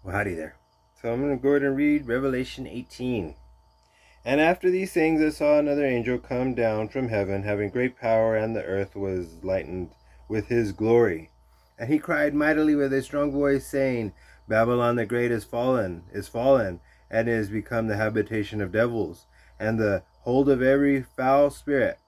Well, howdy there. So I'm going to go ahead and read Revelation 18. And after these things I saw another angel come down from heaven, having great power, and the earth was lightened with his glory. And he cried mightily with a strong voice, saying, Babylon the great is fallen, and is become the habitation of devils, and the hold of every foul spirit,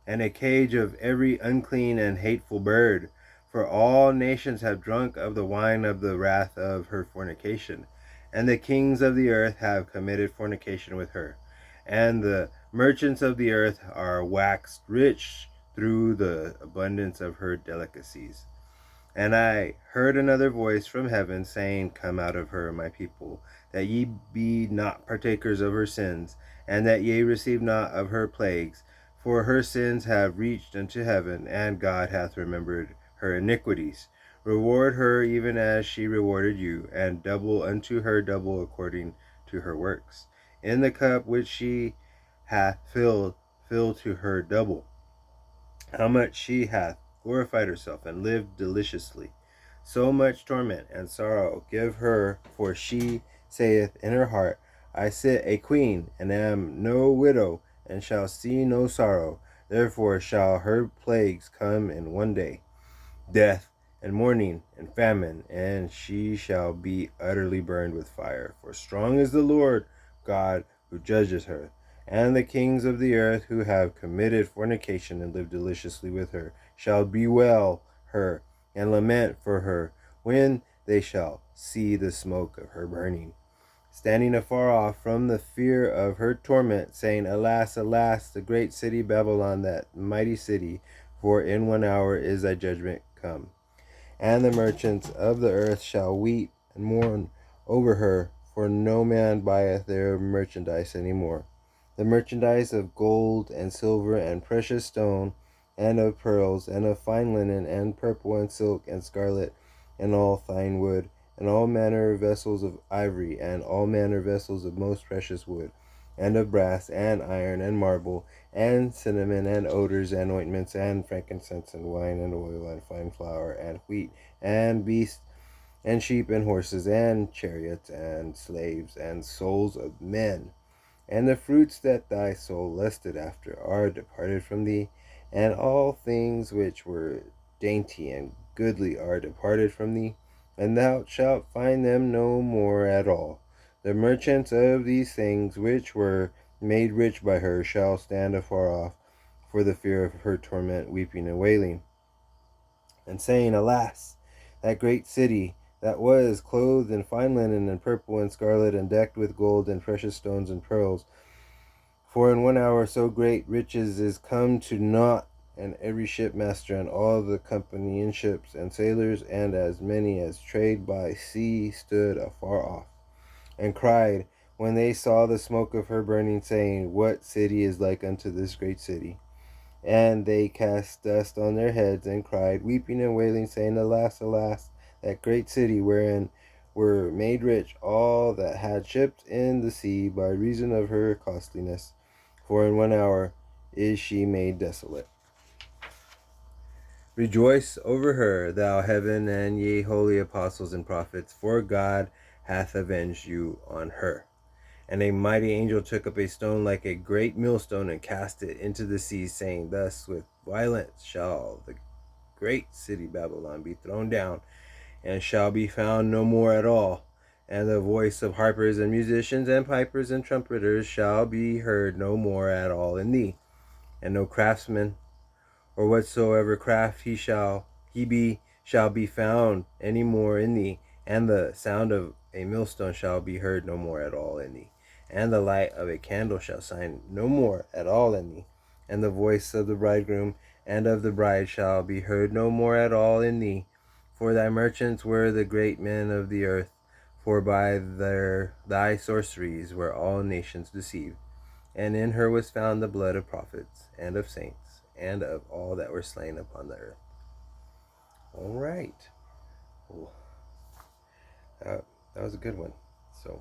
and a cage of every unclean and hateful bird. For all nations have drunk of the wine of the wrath of her fornication, and the kings of the earth have committed fornication with her. And the merchants of the earth are waxed rich through the abundance of her delicacies. And I heard another voice from heaven saying, Come out of her, my people, that ye be not partakers of her sins, and that ye receive not of her plagues. For her sins have reached unto heaven, and God hath remembered her iniquities. Reward her even as she rewarded you, and double unto her double according to her works. In the cup which she hath filled, fill to her double. How much she hath glorified herself and lived deliciously. So much torment and sorrow give her, for she saith in her heart, I sit a queen, and am no widow, and shall see no sorrow. Therefore shall her plagues come in one day, death, and mourning, and famine, and she shall be utterly burned with fire. For strong is the Lord God who judges her. And the kings of the earth who have committed fornication and lived deliciously with her shall bewail her and lament for her when they shall see the smoke of her burning, standing afar off from the fear of her torment, saying, Alas, alas, the great city Babylon, that mighty city, for in 1 hour is thy judgment come. And the merchants of the earth shall weep and mourn over her, for no man buyeth their merchandise any more. The merchandise of gold and silver and precious stone, and of pearls, and of fine linen, and purple, and silk, and scarlet, and all fine wood, and all manner of vessels of ivory, and all manner of vessels of most precious wood, and of brass, and iron, and marble, and cinnamon, and odors, and ointments, and frankincense, and wine, and oil, and fine flour, and wheat, and beasts, and sheep, and horses, and chariots, and slaves, and souls of men. And the fruits that thy soul lusted after are departed from thee, and all things which were dainty and goodly are departed from thee, and thou shalt find them no more at all. The merchants of these things which were made rich by her shall stand afar off for the fear of her torment, weeping and wailing, and saying, Alas, that great city that was clothed in fine linen and purple and scarlet, and decked with gold and precious stones and pearls. For in 1 hour so great riches is come to naught, and every shipmaster and all the company in ships and sailors, and as many as trade by sea, stood afar off, and cried when they saw the smoke of her burning, saying, What city is like unto this great city? And they cast dust on their heads, and cried, weeping and wailing, saying, Alas, alas, that great city, wherein were made rich all that had ships in the sea by reason of her costliness. For in 1 hour is she made desolate. Rejoice over her, thou heaven, and ye holy apostles and prophets, for God hath avenged you on her. And a mighty angel took up a stone like a great millstone, and cast it into the sea, saying, Thus with violence shall the great city Babylon be thrown down, and shall be found no more at all. And the voice of harpers and musicians and pipers and trumpeters shall be heard no more at all in thee. And no craftsman, or whatsoever craft he be, shall be found any more in thee. And the sound of a millstone shall be heard no more at all in thee. And the light of a candle shall shine no more at all in thee. And the voice of the bridegroom and of the bride shall be heard no more at all in thee. For thy merchants were the great men of the earth, for by thy sorceries were all nations deceived. And in her was found the blood of prophets and of saints and of all that were slain upon the earth. All right. Well, that was a good one. So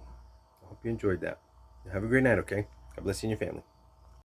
I hope you enjoyed that. Have a great night, okay? God bless you and your family.